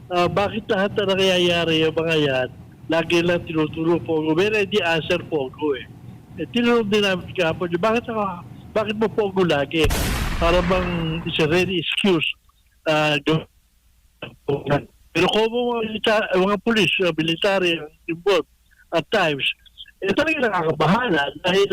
bakit lahat na nangyayari yung mga yan, lagi lang tinuturo Pogo. May ready answer Pogo eh. Tinulong din namin kahapon, bakit mo Pogo lagi? Para bang it's a ready excuse. Pero kung mga pulis, military, involved at times, talagang nakakabahala dahil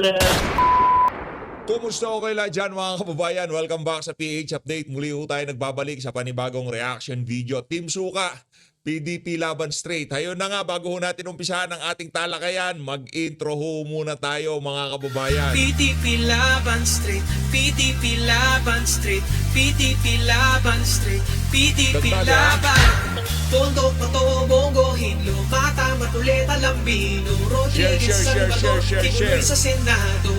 Kumusta okay lang dyan mga kababayan? Welcome back sa PH Update. Muli ho tayo nagbabalik sa panibagong reaction video. Team Suka, PDP Laban Straight. Hayun na nga, bago ho natin umpisahan ang ating talakayan, mag-intro ho muna tayo mga kababayan. PDP Laban Straight, PDP Laban Straight, PDP Laban Straight, PDP Laban. Tondo, pato, bongohin, lumata, matuleta, lambino, Rodriguez, Salvador, Kibuloy sa Senado.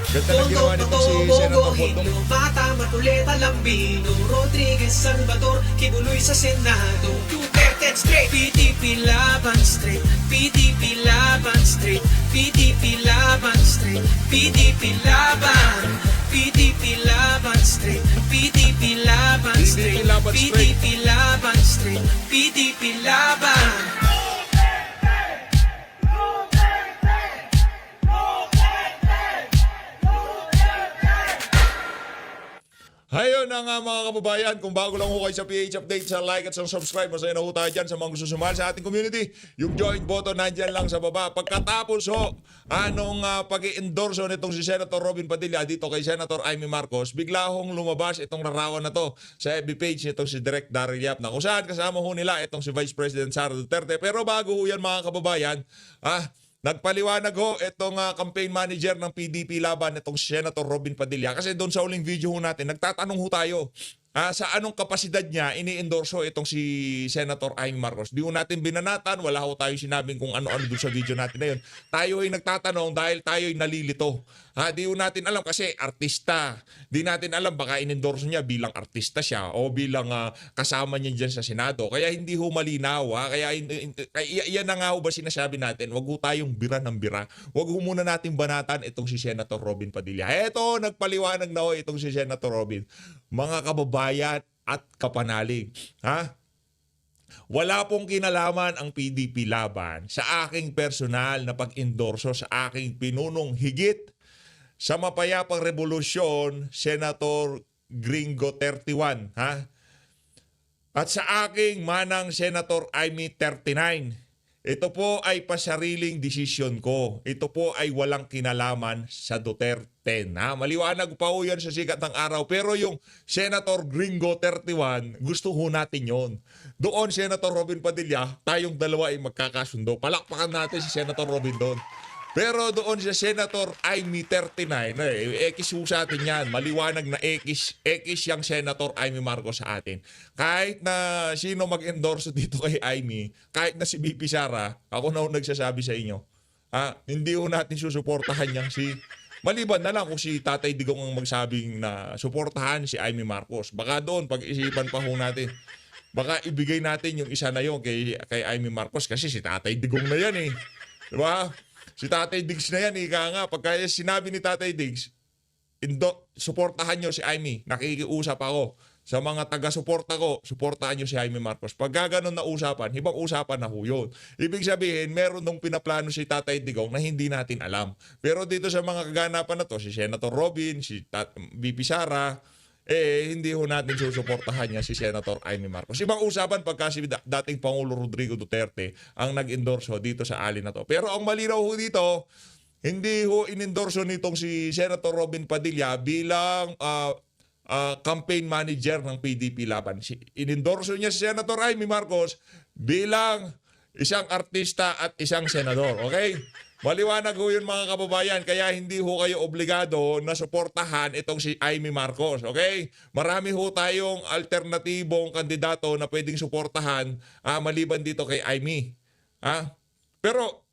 Ganda ng ginawa nito si Senator Botong. Lumata, matuleta, lambino, Rodriguez, Salvador, Kibuloy sa Senado. Duterte straight, PDP Laban Straight, PDP Laban Straight, PDP Laban Straight, PDP Laban, PDP Laban Straight, PDP Laban Straight, PDP Laban Straight, PDP Laban. Hayon na nga mga kababayan, kung bago lang ho kayo sa PH Update, sa like at sa subscribe, masaya na ho tayo dyan sa mga gusto sumali sa ating community. Yung join button nandyan lang sa baba. Pagkatapos ho, pag-i-endorso nitong si Senator Robin Padilla dito kay Senator Amy Marcos, bigla hong lumabas itong larawan na to sa FB page nitong si Direk Daryl Yap, na kung saan kasama ho nila itong si Vice President Sara Duterte. Pero bago ho yan mga kababayan, nagpaliwanag ho itong campaign manager ng PDP Laban, itong Senator Robin Padilla. Kasi doon sa uling video ho natin, nagtatanong ho tayo sa anong kapasidad niya ini-endorso itong si Senator Amy Marcos. Di ho natin binanatan, wala ho tayo sinabing kung ano-ano doon sa video natin na yun. Tayo ay nagtatanong dahil tayo ay nalilito. Di ho natin alam kasi artista. Di natin alam baka in-endorso niya bilang artista siya o bilang kasama niya dyan sa Senado. Kaya hindi ho malinaw. Kaya yan na nga ho ba sinasabi natin. Huwag ho tayong bira ng bira. Huwag ho muna natin banatan itong si Senator Robin Padilla. Eto, nagpaliwanag na ho itong si Senator Robin. Mga kababayan at kapanalig. Wala pong kinalaman ang PDP Laban sa aking personal na pag-endorso sa aking pinunong higit sa mapayapang revolusyon, Senator Gringo 31, At sa aking manang Senator Amy 39. Ito po ay pasariling desisyon ko. Ito po ay walang kinalaman sa Duterte. Maliwanag pa ho yan sa sikat ng araw. Pero yung Senator Gringo 31, gusto ho natin yon. Doon, Senator Robin Padilla, tayong dalawa ay magkakasundo. Palakpakan natin si Senator Robin doon. Pero doon sa Senator Amy 39, ekis ho sa atin yan. Maliwanag na ekis yung Senator Amy Marcos sa atin. Kahit na sino mag-endorso dito kay Amy, kahit na si BP Sara, ako na ho nagsasabi sa inyo, hindi ho natin susuportahan yang si... Maliban na lang kung si Tatay Digong ang magsabing na suportahan si Amy Marcos. Baka doon, pag-isipan pa ho natin. Baka ibigay natin yung isa na yun kay Amy Marcos kasi si Tatay Digong na yan eh. Diba? Si Tatay Diggs na yan, ika nga. Pagka sinabi ni Tatay Diggs, suportahan nyo si Amy. Nakikiusap ako. Sa mga taga-suporta ko, suportahan nyo si Amy Marcos. Pagka ganun na usapan, ibang usapan na ho yun. Ibig sabihin, meron nung pinaplano si Tatay Digong na hindi natin alam. Pero dito sa mga kaganapan na to, si Senator Robin, si BP Sara, hindi ho natin susuportahan niya si Senator Amy Marcos. Ibang usapan pagka si dating Pangulo Rodrigo Duterte ang nag-endorso dito sa alin na to. Pero ang malinaw ho dito, hindi ho in-endorso nitong si Senator Robin Padilla bilang campaign manager ng PDP Laban. In-endorso niya si Senator Amy Marcos bilang isang artista at isang senador. Okay? Maliwanag ho yun mga kababayan, kaya hindi ho kayo obligado na suportahan itong si Amy Marcos, okay? Marami ho tayong alternatibong kandidato na pwedeng suportahan maliban dito kay Amy. Pero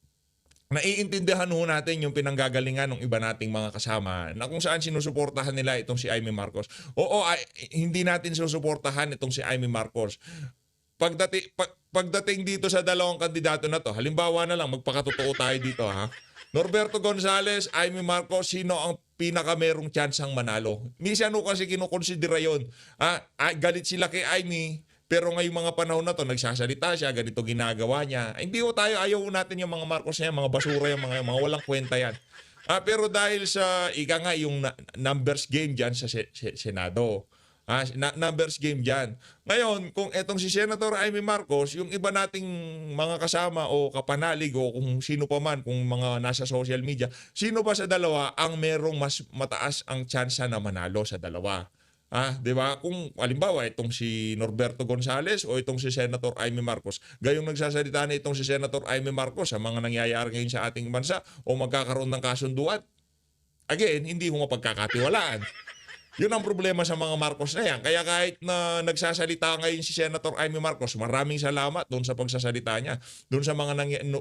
naiintindihan ho natin yung pinanggagalingan ng iba nating mga kasama na kung saan sinusuportahan nila itong si Amy Marcos. Oo, hindi natin susuportahan itong si Amy Marcos. Pagdating dito sa dalawang kandidato na to, halimbawa na lang, magpakatotoo tayo dito Norberto Gonzales, Amy Marcos, sino ang pinakamerong tsansang manalo? Minsan ho kasi kinukonsidera yun. Galit sila kay Amy, Pero ngayong mga panahon na to, nagsasalita siya, ganito ginagawa niya. Ay, hindi ho tayo, ayaw ho natin yung mga Marcos na yan, mga basura yung mga walang kwenta yan. Pero dahil sa, ika nga, yung numbers game dyan sa Senado. Numbers game dyan. Ngayon, kung etong si Senator Amy Marcos, yung iba nating mga kasama o kapanalig o kung sino pa man, kung mga nasa social media, sino ba sa dalawa ang merong mas mataas ang tsansa na manalo sa dalawa? 'Di ba? Kung halimbawa itong si Norberto Gonzales o itong si Senator Amy Marcos, gayong nagsasalita na itong si Senator Amy Marcos sa mga nangyayari ngayon sa ating bansa o magkakaroon ng kasunduan, again, hindi mo mapagkakatiwalaan. Yun ang problema sa mga Marcos na yan. Kaya kahit na nagsasalita ngayon si Senator Amy Marcos, maraming salamat doon sa pagsasalita niya. Doon sa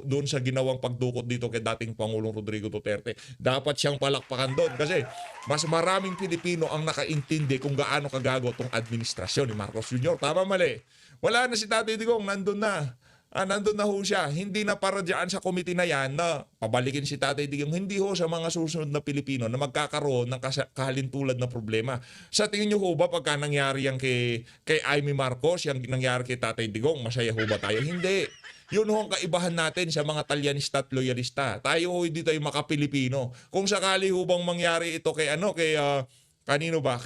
doon sa ginawang pagdukot dito kay dating Pangulong Rodrigo Duterte. Dapat siyang palakpakan doon kasi mas maraming Pilipino ang nakaintindi kung gaano kagago tong administrasyon ni Marcos Jr. Tama mali. Wala na si Tatay Digong, nandun na. Nandun na ho siya. Hindi na para dyan sa committee na yan na pabalikin si Tatay Digong. Hindi ho sa mga susunod na Pilipino na magkakaroon ng kahalintulad na problema. Sa tingin nyo ho ba pagka nangyari yan kay Amy Marcos, yung nangyari kay Tatay Digong, masaya ho ba tayo? Hindi. Yun ho ang kaibahan natin sa mga Talyanista at loyalista. Tayo ho hindi tayo maka-Pilipino. Kung sakali ho bang mangyari ito kay kanino ba?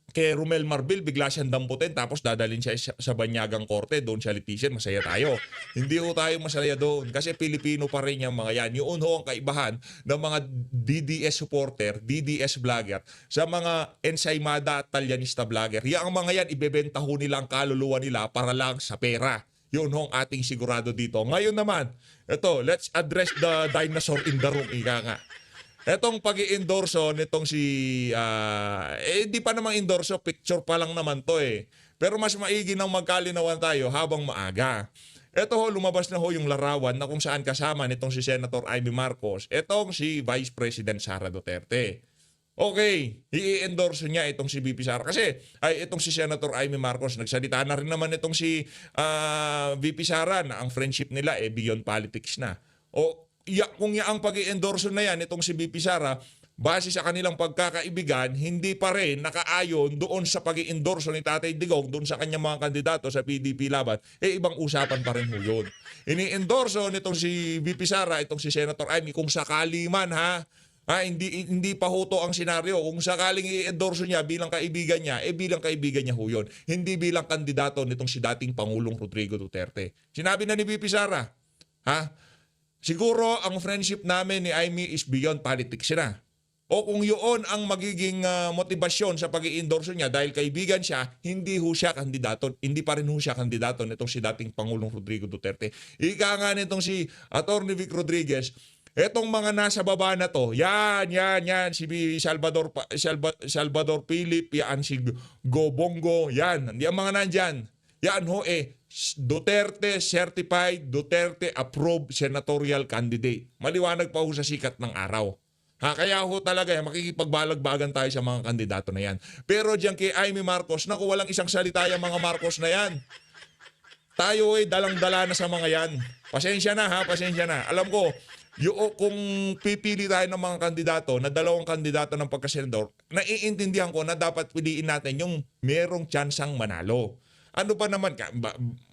Kay Romel Marbil, bigla siyang damputin tapos dadalhin siya sa banyagang korte, doon siya litisin, masaya tayo. Hindi ho tayo masaya doon kasi Pilipino pa rin yung mga yan. Yun ho ang kaibahan ng mga DDS supporter, DDS vlogger sa mga ensaymada at talyanista vlogger. Yang mga yan, ibebenta ho nila ang kaluluwa nila para lang sa pera. Yun ho ang ating sigurado dito. Ngayon naman, ito, let's address the dinosaur in the room, ika nga. Etong pag-i-endorso nitong di pa namang endorso, picture pa lang naman to eh. Pero mas maigi nang magkalinawan tayo habang maaga. Ito ho, lumabas na ho yung larawan na kung saan kasama nitong si Senator Amy Marcos, etong si Vice President Sara Duterte. Okay, i-endorso niya itong si VP Sara. Kasi itong si Senator Amy Marcos, nagsalita na rin naman itong si VP Sara na ang friendship nila beyond politics na. Kung ang pag-i-endorso na yan, itong si VP Sara, base sa kanilang pagkakaibigan, hindi pa rin nakaayon doon sa pag-i-endorso ni Tatay Digong, doon sa kanyang mga kandidato sa PDP laban, ibang usapan pa rin ho yun. Ini-endorso nitong si VP Sara, itong si Senator Amy, kung sakali man hindi pa ho to ang senaryo. Kung sakaling i-endorso niya bilang kaibigan niya, bilang kaibigan niya ho yun. Hindi bilang kandidato nitong si dating Pangulong Rodrigo Duterte. Sinabi na ni VP Sara, siguro ang friendship namin ni Amy is beyond politics na. O kung yun ang magiging motivasyon sa pag-i-endorso niya dahil kaibigan siya, hindi ho siya kandidato. Hindi pa rin ho siya kandidato nitong si dating Pangulong Rodrigo Duterte. Ika nga nitong si Atty. Vic Rodriguez, etong mga nasa baba na to, yan, si Salvador Philip, yan si Go Bongo, yan, ang mga nandyan. Yan ho Duterte certified, Duterte approved senatorial candidate. Maliwanag pa ho sa sikat ng araw. Kaya ho talaga makikipagbalagbagan tayo sa mga kandidato na yan. Pero diyan kay Amy Marcos, naku, walang isang salita yung mga Marcos na yan. Tayo dalang-dala na sa mga yan. Pasensya na pasensya na. Alam ko, kung pipili tayo ng mga kandidato na dalawang kandidato ng pagkasenador, naiintindihan ko na dapat piliin natin yung merong tsansang manalo. Ano ba naman,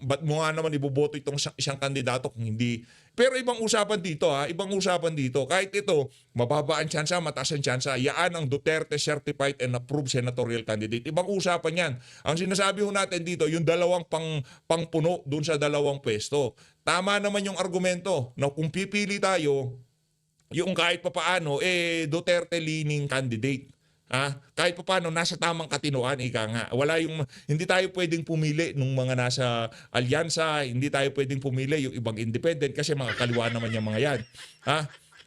ba't mo nga naman iboboto itong isang kandidato kung hindi? Pero ibang usapan dito ibang usapan dito. Kahit ito, mababa ang tsansa, mataas ang tsansa, yaan ang Duterte certified and approved senatorial candidate. Ibang usapan yan. Ang sinasabi ho natin dito, yung dalawang pangpuno dun sa dalawang pwesto. Tama naman yung argumento na kung pipili tayo, yung kahit papaano, Duterte leaning candidate. Kahit pa paano nasa tamang katinoan, ika nga. Hindi tayo pwedeng pumili nung mga nasa alyansa, hindi tayo pwedeng pumili yung ibang independent kasi mga kaliwa naman yung mga yan.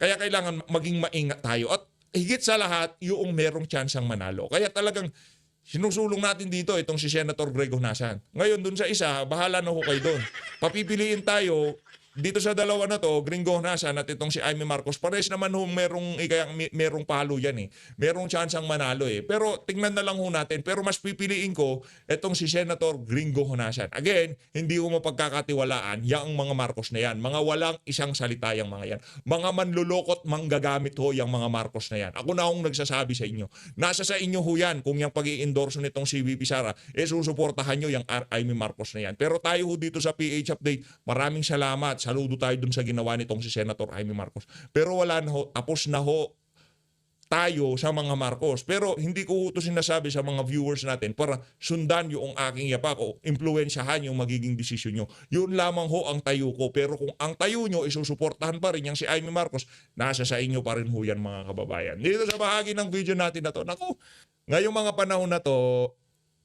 Kaya kailangan maging maingat tayo. At higit sa lahat, yung merong tsansang manalo. Kaya talagang sinusulong natin dito itong si Senator Greg Honasan. Ngayon dun sa isa, bahala na ho kayo dun. Papipiliin tayo dito sa dalawa na to, Gringo Honasan at itong si Amy Marcos, pares naman ho merong palo yan eh. Merong chance ang manalo eh. Pero tingnan na lang ho natin. Pero mas pipiliin ko itong si Senator Gringo Honasan. Again, hindi ko mapagkakatiwalaan yang mga Marcos na yan. Mga walang isang salita yung mga yan. Mga manlulokot, manggagamit ho yung mga Marcos na yan. Ako na hong nagsasabi sa inyo. Nasa sa inyo ho yan kung yung pag-i-endorso nitong si VP Sara, susuportahan nyo yung Amy Marcos na yan. Pero tayo ho dito sa PH Update, maraming salamat. Saludo tayo dun sa ginawa nitong si Senator Amy Marcos. Pero wala na ho, tapos na ho tayo sa mga Marcos. Pero hindi ko ito sinasabi sa mga viewers natin para sundan yung aking yapak o impluensyahan yung magiging desisyon nyo. Yun lamang ho ang tayo ko. Pero kung ang tayo nyo isusuportahan pa rin yung si Amy Marcos, nasa sa inyo pa rin ho yan mga kababayan. Dito sa bahagi ng video natin na to, naku, ngayong mga panahon na to,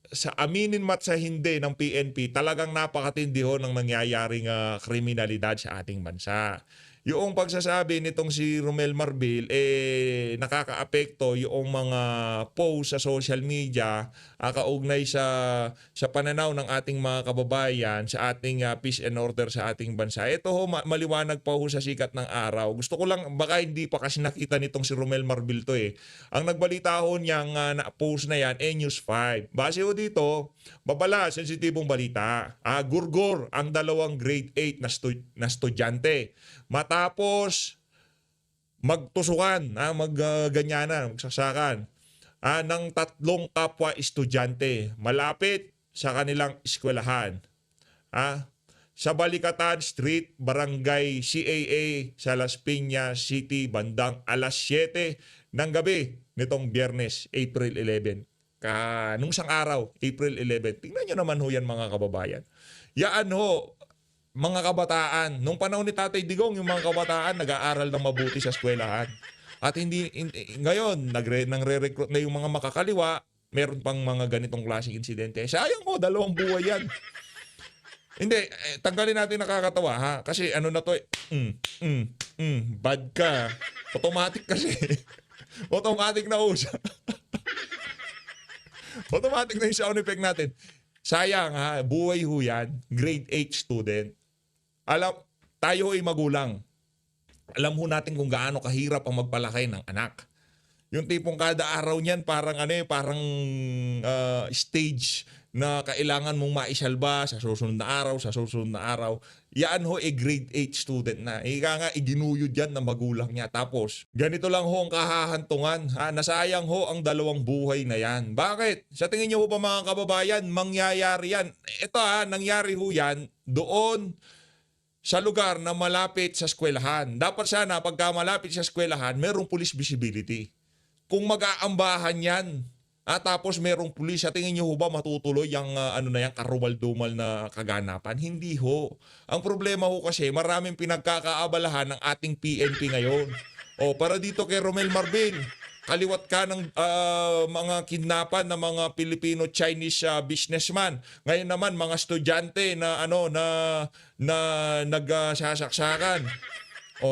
sa aminin mat sa hindi ng PNP, talagang napakatindi ho ng nangyayaring kriminalidad sa ating bansa. Yung pagsasabi nitong si Romel Marbil, nakakaapekto yung mga post sa social media, kaugnay sa pananaw ng ating mga kababayan, sa ating peace and order sa ating bansa. Ito ho, maliwanag pa ho sa sikat ng araw. Gusto ko lang, baka hindi pa kasi nakita nitong si Romel Marbil to eh. Ang nagbalita ho niyang post na yan, News 5. Base ho dito, babala, sensitibong balita. Gurgor ang dalawang grade 8 na estudyante. Matapos magtusukan, magganyanan, magsaksakan ng tatlong kapwa estudyante malapit sa kanilang eskwelahan. Sa Balikatan Street, Barangay CAA sa Las Piñas City, bandang alas 7 ng gabi nitong Biyernes, April 11. Nung isang araw, April 11. Tingnan nyo naman ho yan mga kababayan. Yaan ho, mga kabataan, nung panahon ni Tatay Digong, yung mga kabataan nag-aaral ng mabuti sa eskwelahan. At ngayon, nangre-recruit na yung mga makakaliwa, meron pang mga ganitong klaseng insidente. Sayang mo, 2 buhay yan. Hindi, tanggalin natin nakakatawa ha. Kasi ano na to bad ka. Automatic kasi. Automatic na usa. Automatic na yung sound effect natin. Sayang ha, buhay ho yan. Grade 8 student. Tayo ay magulang. Alam ho natin kung gaano kahirap ang magpalaki ng anak. Yung tipong kada araw niyan parang stage na kailangan mong maisalba sa susunod na araw. Yan ho grade 8 student na. Ika nga iginuyod yan ng magulang niya. Tapos ganito lang ho ang kahahantungan. Nasayang ho ang 2 buhay na yan. Bakit? Sa tingin niyo ho ba mga kababayan, mangyayari yan? Ito nangyari ho yan doon sa lugar na malapit sa eskwelahan. Dapat sana pagka malapit sa eskwelahan, merong police visibility. Kung mag-aambahan yan, tapos merong pulis, sa tingin nyo ho ba matutuloy yung karumal-dumal na kaganapan? Hindi ho. Ang problema ho kasi, maraming pinagkakaabalahan ng ating PNP ngayon. Para dito kay Romel Marbil, kaliwat ka ng mga kidnapan ng mga Filipino-Chinese businessman. Ngayon naman mga estudyante na nagsasaksakan.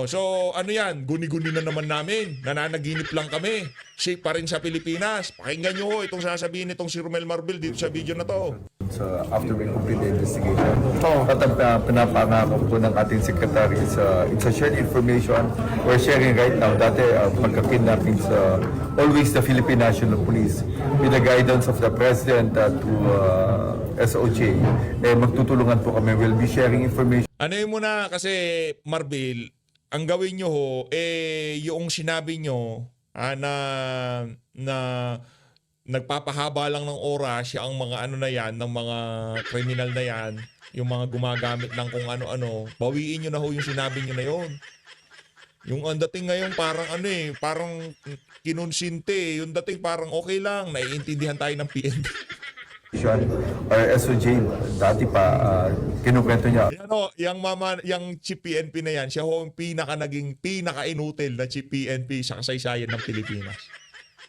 So ano yan? Guni-guni na naman namin. Nananaginip lang kami. Safe pa rin sa Pilipinas. Pakinggan nyo ho itong sasabihin nitong si Romel Marbil dito sa video na to. So after we complete the investigation, at pinapangako po ng ating secretary it's a shared information we're sharing right now. Dati pagka-kidnapping sa always the Philippine National Police with the guidance of the President to SOJ, magtutulungan po kami. We'll be sharing information. Ano yun muna kasi Marbil, ang gawin nyo ho, yung sinabi nyo na nagpapahaba lang ng oras ang mga ng mga kriminal na yan, yung mga gumagamit ng kung ano-ano, bawiin nyo na ho yung sinabi nyo na yun. Yung ang dating ngayon parang parang kinonsinte. Yung dating parang okay lang, naiintindihan tayo ng PNP. Or SOJ, dati pa, kinukwento niya. Yung chief PNP na yan, siya ho ang naging pinaka-inutil na chief PNP sa kasaysayan ng Pilipinas.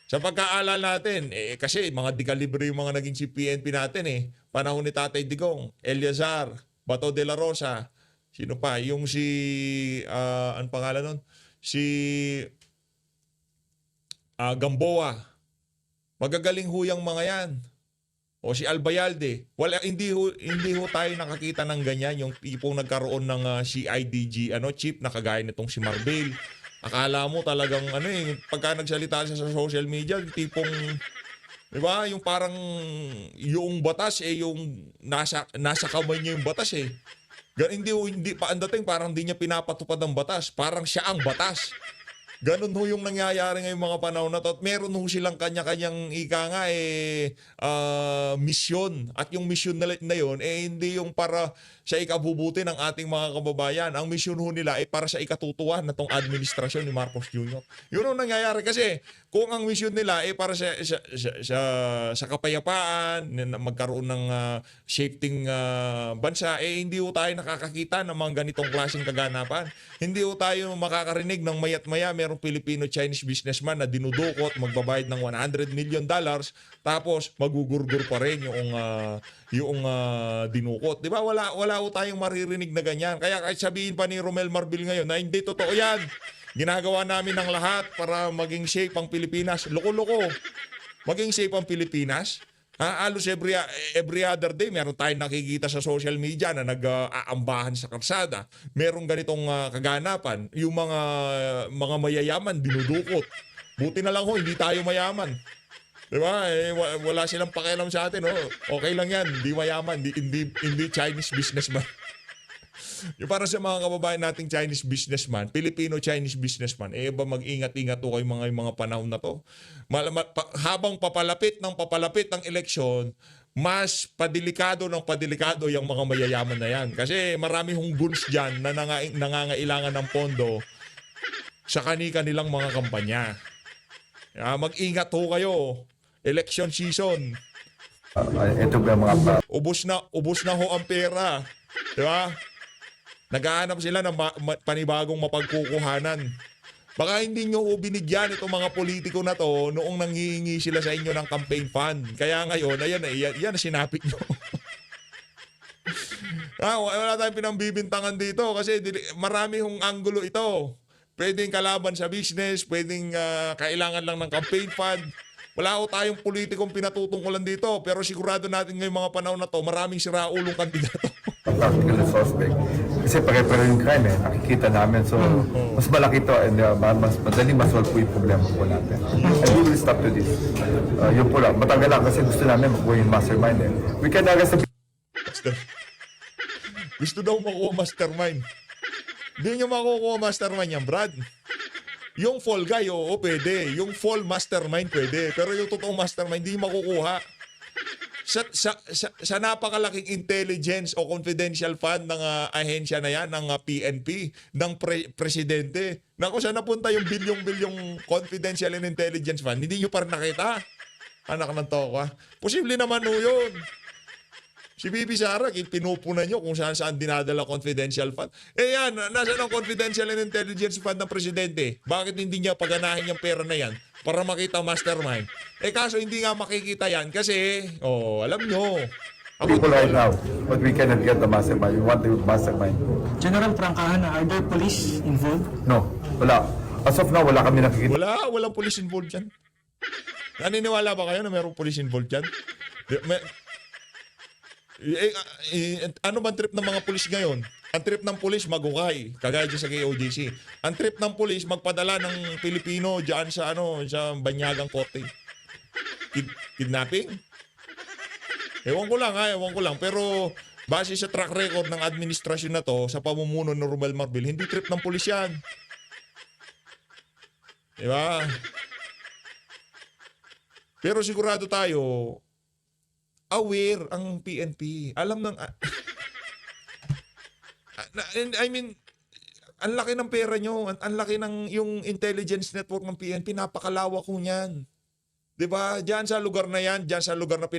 Sa pagkaalala natin, kasi mga dekalibre yung mga naging chief PNP natin panahon ni Tatay Digong, Eliazar, Bato de la Rosa, sino pa? Yung ang pangalan nun? Si Gamboa. Magagaling huyang mga yan. O si Albayalde, hindi ho tayo nakakita ng ganyan, yung tipong nagkaroon ng CIDG chief na kagaya nitong si Marbil. Akala mo talagang pagka nagsalita siya sa social media, yung tipong, di ba, yung parang yung batas yung nasa kamay niya yung batas eh. Hindi pa ang dating, parang hindi niya pinapatupad ang batas, parang siya ang batas. Ganun ho yung nangyayari ngayong mga panahon na to. At meron ho silang kanya-kanyang misyon. At yung misyon na yun, hindi yung para sa ikabubuti ng ating mga kababayan. Ang misyon ho nila ay para sa ikatutuwa na tong administrasyon ni Marcos Jr. Yun ang nangyayari kasi kung ang misyon nila ay para sa kapayapaan, na magkaroon ng safety bansa, hindi ho tayo nakakakita ng mga ganitong klaseng kaganapan. Hindi ho tayo makakarinig ng mayat maya merong Filipino-Chinese businessman na dinudukot, magbabayad ng $100 million, tapos magugurgur pa rin yung dinukot. Di ba? Wala ho tayong maririnig na ganyan. Kaya kahit sabihin pa ni Romel Marbil ngayon na hindi totoo yan. Ginagawa namin ng lahat para maging safe ang Pilipinas. Loko-loko. Maging safe ang Pilipinas. Halos every other day, meron tayong nakikita sa social media na nag-aambahan sa kalsada. Merong ganitong kaganapan. Yung mga mayayaman, dinudukot. Buti na lang ho, hindi tayo mayaman. Diba? Wala silang pakialam sa atin. Okay lang yan, hindi mayaman, hindi Chinese businessman. Yung para sa mga kababayan nating Chinese businessman, Filipino-Chinese businessman, mag-ingat-ingat to kayo mga panahon na to. Habang papalapit ng eleksyon, mas padelikado yung mga mayayaman na yan. Kasi marami hong goons dyan na nangangailangan ng pondo sa kanilang mga kampanya. Mag-ingat ho kayo. Election season. Ito ba mga Ubus na ho ang pera. Di ba? Naghahanap sila ng panibagong mapagkukuhanan. Baka hindi nyo binigyan itong mga politiko na to noong nanghihingi sila sa inyo ng campaign fund. Kaya ngayon, yan sinapit nyo. Wala tayong pinambibintangan dito kasi marami hong anggulo ito. Pwedeng kalaban sa business, pwedeng kailangan lang ng campaign fund. Wala ko tayong politikong pinatutungkulan dito, pero sigurado natin ngayong mga panahon na to, maraming siraulong kandidato. practical suspect? Kasi pare-pare yung crime nakikita namin. So, mas malaki to and mas madali masolve po yung problema po natin. And we will stop to this. Yun po lang. Matagal lang kasi gusto namin makuha yung mastermind We can arrest the Gusto daw makuha mastermind. Hindi nyo makukuha mastermind yan, Brad. Yung fall guy, oo, pwede. Yung fall mastermind, pwede. Pero yung totoong mastermind, hindi makukuha. Sa napakalaking intelligence o confidential fund ng ahensya na yan, ng PNP, ng presidente. Naku, saan napunta yung bilyong confidential and intelligence fund? Hindi nyo pa rin nakita. Anak ng toko, Posible naman o yun. Si Bibi Sara, pinupunan nyo kung saan dinadala confidential fund. Yan, nasaan ang confidential and intelligence fund ng presidente? Bakit hindi niya paganahin yung pera na yan para makita mastermind? Kaso hindi nga makikita yan kasi, alam nyo. people right now, but we cannot get the mastermind. We want the mastermind. General Prangkahan, are there police involved? No, wala. As of now, wala kami nakikita. Walang police involved dyan. Naniniwala ba kayo na mayroong police involved dyan? Ano ba trip ng mga pulis ngayon? Ang trip ng pulis magukay, kagaya dyan sa KOJC. Ang trip ng pulis magpadala ng Pilipino dyan sa Banyagang Korte. Kidnapping? Ewan ko lang. Pero base sa track record ng administrasyon na to, sa pamumuno ng Romel Marbil, hindi trip ng pulis yan. Diba? Pero sigurado tayo, aware ang PNP. Alam ng... ang laki ng pera nyo. Ang laki ng yung intelligence network ng PNP. Napakalawak ko niyan. Diba? Diyan sa lugar na yan, diyan sa lugar na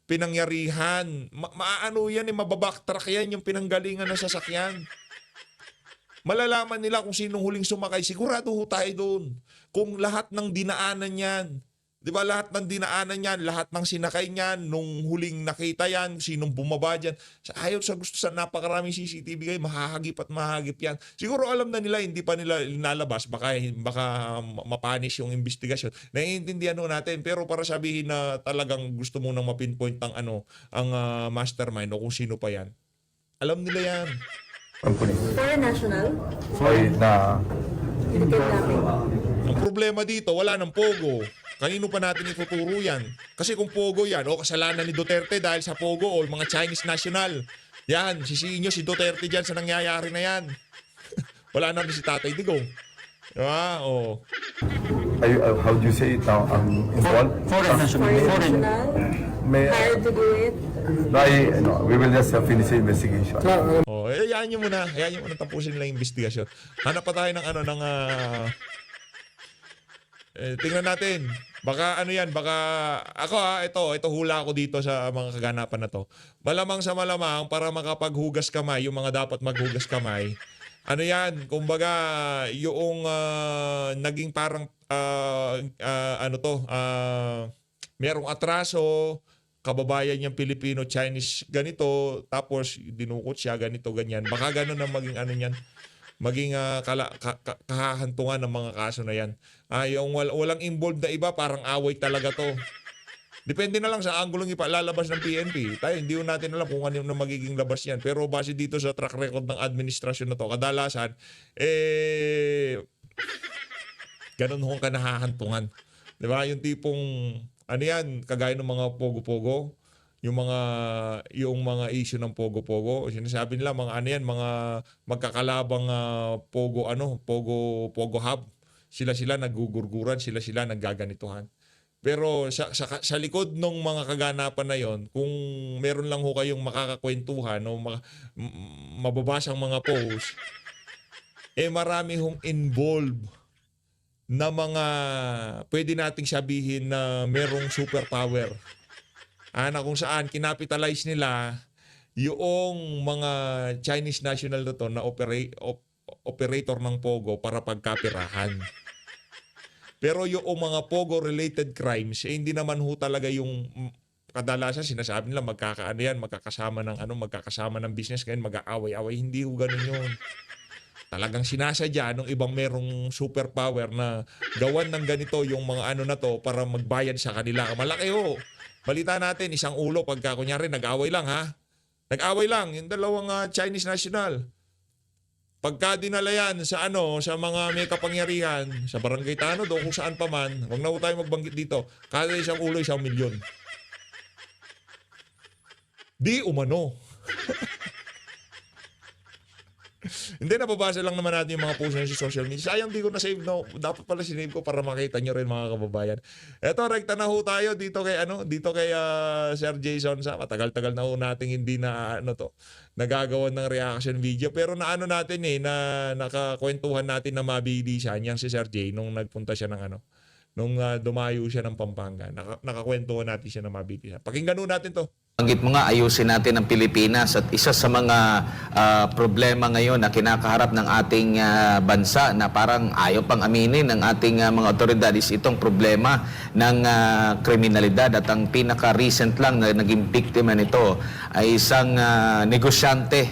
pinangyarihan. Maano yan, mababacktrack yan yung pinanggalingan ng sasakyan. Malalaman nila kung sinong huling sumakay. Sigurado ho tayo doon. Kung lahat ng dinaanan yan, Di ba lahat ng dinaanan niyan, lahat ng sinakay niyan, nung huling nakita yan, sinong bumaba dyan, ayaw sa gusto sa napakaraming CCTV kayo, mahahagip at mahagip yan. Siguro alam na nila, hindi pa nila linalabas, baka mapanis yung investigasyon. Naiintindihan ho natin, pero para sabihin na talagang gusto mo nang mapinpoint ang mastermind o kung sino pa yan, alam nila yan. Ang pulis. Foreign national, Ay, na kidnapping. Ang problema dito, wala ng pogo. Kanino pa natin ituturo yan? Kasi kung pogo yan, o kasalanan ni Duterte dahil sa pogo o mga Chinese national. Yan, sisihin nyo si Duterte dyan sa nangyayari na yan. Wala na rin si Tatay Digong. Diba? O. how do you say it now? Involved? Foreign national. Foreign Foreign. national, May, hired to do it. we will just finish the investigation. O, hayaan nyo muna. Hayaan nyo muna tapusin nila yung investigasyon. Hanap pa tayo ng tingnan natin. Baka baka ako ito hula ko dito sa mga kaganapan na to. Malamang sa malamang para makapaghugas kamay, yung mga dapat maghugas kamay. Kumbaga yung naging parang merong atraso, kababayan niyang Pilipino, Chinese ganito, tapos dinukot siya ganito ganyan. Baka ganun ang maging niyan. Maging kahahantungan ng mga kaso na yan. Yung walang involved na iba, parang away talaga to. Depende na lang sa anggulong ipalalabas ng PNP. Tayo, hindi natin alam kung ano na magiging labas yan. Pero base dito sa track record ng administrasyon na to, kadalasan, ganun hong kanahahantungan. Diba? Yung tipong, kagaya ng mga pogo-pogo, yung mga issue ng pogo-pogo, sinasabi nila mga mga magkakalabang pogo hub. Sila naggugurguran, sila naggaganituhan. Pero sa likod ng mga kaganapan na yon, kung meron lang ho kayong makakakwentuhan o mababasang mga post, marami hong involved na mga pwede nating sabihin na merong superpower. Na kung saan kinapitalize nila yung mga Chinese national na to na operator ng Pogo para pagkapirahan. Pero yung mga Pogo-related crimes, hindi naman ho talaga yung kadalasan sinasabi nila magkakasama ng business ngayon, mag-aaway-away. Hindi ho ganun yun. Talagang sinasadya ng ibang merong superpower na gawan ng ganito yung mga na to para magbayad sa kanila. Malaki ho. Balita natin, isang ulo pagka kunyari nag-away lang ha. Nag-away lang yung dalawang Chinese national. Pagka dinala yan sa sa mga may kapangyarihan, sa barangay Tanod o kung saan pa man, huwag na po tayo magbanggit dito. Kada isang ulo, 1 milyon. Di umano. Hindi, nababasa lang naman natin yung mga post na sa social media. Sayang di ko na-save, no? Dapat pala sinave ko para makita nyo rin mga kababayan. Eto, rekta na ho tayo dito kay Sir Jason sa matagal-tagal na ho natin hindi na nagagawa ng reaction video. Pero na natin na nakakwentuhan natin na mabilisan yang si Sir J nung nagpunta siya ng nung dumayo siya ng Pampanga. Nakakwentuhan natin siya na mabilisan. Pakinggan ho natin to. Banggit mo nga, ayusin natin ang Pilipinas at isa sa mga problema ngayon na kinakaharap ng ating bansa na parang ayaw pang aminin ng ating mga otoridad is itong problema ng kriminalidad at ang pinaka-recent lang na naging biktima nito ay isang negosyante,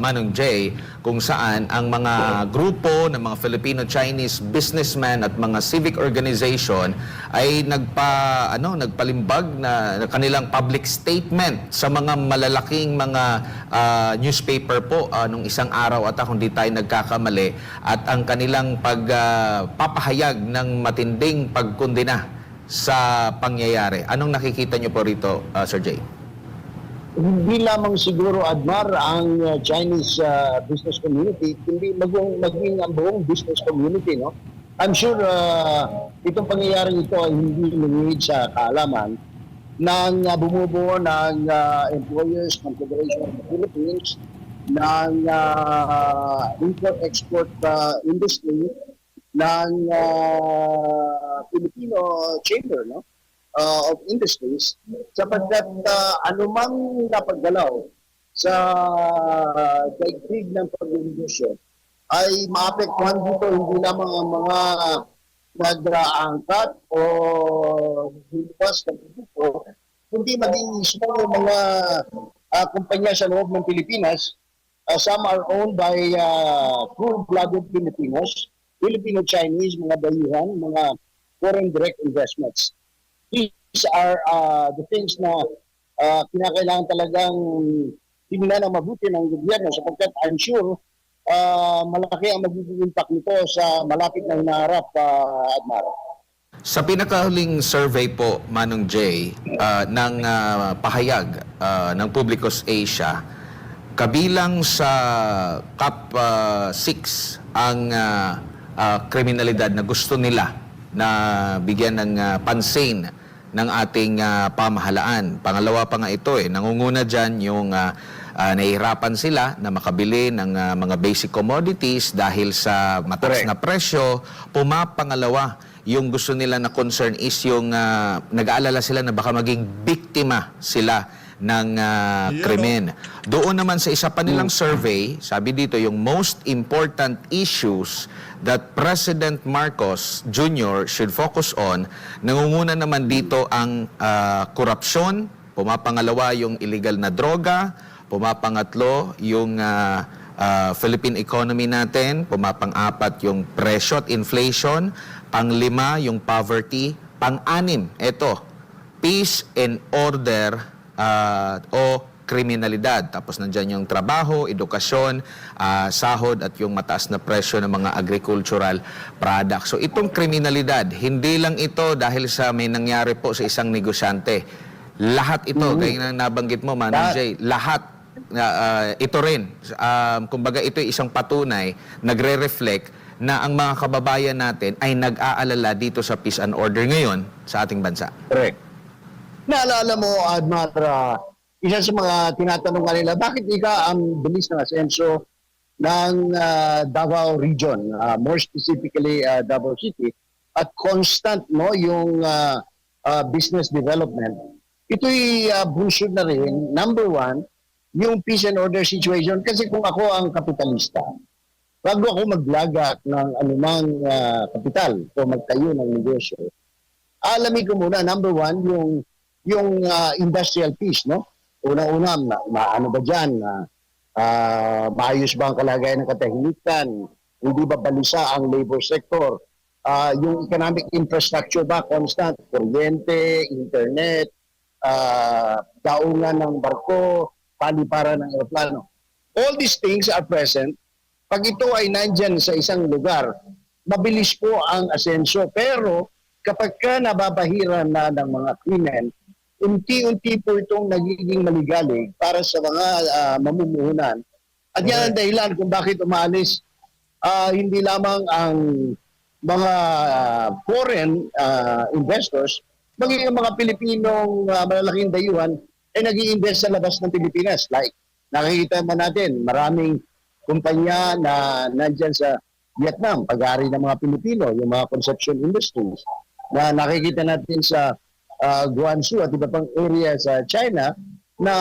Manong J, kung saan ang mga grupo ng mga Filipino-Chinese businessmen at mga civic organization ay nagpalimbag na kanilang public statement sa mga malalaking mga newspaper po nung isang araw at kung di tayo nagkakamali at ang kanilang pagpapahayag ng matinding pagkondena sa pangyayari. Anong nakikita niyo po rito, Sir Jay? Hindi lamang siguro, Admar, ang Chinese business community, kundi maging ang buong business community, no? I'm sure itong pangyayaring ito ay hindi lingid sa kaalaman ng bumubuo ng Employers Confederation of the Philippines, ng import-export industry, ng Filipino Chamber, no? Of Industries, sapagkat anumang napaggalaw sa daigdig ng pag-negosyo ay maapektuhan dito hindi lamang ang mga nag-aangkat o hinuwas ng produkto, kundi maging mismo yung mga kumpanya sa loob ng Pilipinas. Some are owned by full-blooded Filipinos, Filipino-Chinese, mga dayuhan, mga foreign direct investments. These are the things na kinakailangan talagang tingnan ng mabuti ng gobyerno sapagkat I'm sure malaki ang magiging impact nito sa malapit na hinaharap, Admar. Sa pinakahuling survey po, Manong Jay, ng pahayag ng Publicos Asia, kabilang sa top 6 ang kriminalidad na gusto nila na bigyan ng pansin ng ating pamahalaan. Pangalawa pa nga ito nangunguna dyan yung nahihirapan sila na makabili ng mga basic commodities dahil sa mataas na presyo. Pumapangalawa, yung gusto nila na concern is yung nag-aalala sila na baka maging biktima sila ng krimen. Doon naman sa isa pa nilang survey, sabi dito yung most important issues that President Marcos Jr. should focus on, nangunguna naman dito ang korupsyon, pumapangalawa yung illegal na droga, pumapangatlo yung Philippine economy natin, pumapang-apat yung presyo at inflation, pang-5 yung poverty, pang-6 ito, peace and order o kriminalidad. Tapos nandyan yung trabaho, edukasyon, sahod at yung mataas na presyo ng mga agricultural products. So itong kriminalidad, hindi lang ito dahil sa may nangyari po sa isang negosyante. Lahat ito, gaya na nabanggit mo, Manong Jay, lahat ito rin. Kumbaga ito ay isang patunay, nagre-reflect na ang mga kababayan natin ay nag-aalala dito sa peace and order ngayon sa ating bansa. Correct. Naalala mo, Admar, isa sa mga tinatanong kanila, bakit ang bilis ng asenso ng Davao region, more specifically Davao City, at constant yung business development. Ito'y bunsod na rin, number one, yung peace and order situation. Kasi kung ako ang kapitalista, bago ako maglagak ng anumang kapital o magtayo ng negosyo, alamin ko muna, number one, yung industrial peace, no? Una-una, ano ba dyan? Maayos ba ang kalagayan ng katahimikan? Hindi ba balisa ang labor sector? Yung economic infrastructure ba constant? Kuryente, internet, daungan ng barko, paliparan ng aeroplano. All these things are present. Pag ito ay nandyan sa isang lugar, mabilis po ang asenso. Pero kapag ka nababahiran na ng mga krimen, unti-unti po itong nagiging maligalig para sa mga mamumuhunan. At yan ang dahilan kung bakit umalis hindi lamang ang mga foreign investors, maging ang mga Pilipinong malalaking dayuhan ay nag-i-invest sa labas ng Pilipinas. Like, nakikita man natin, maraming kumpanya na nandyan sa Vietnam, pag-aari ng mga Pilipino, yung mga construction industries, na nakikita natin sa Guangzhou at iba pang area sa China na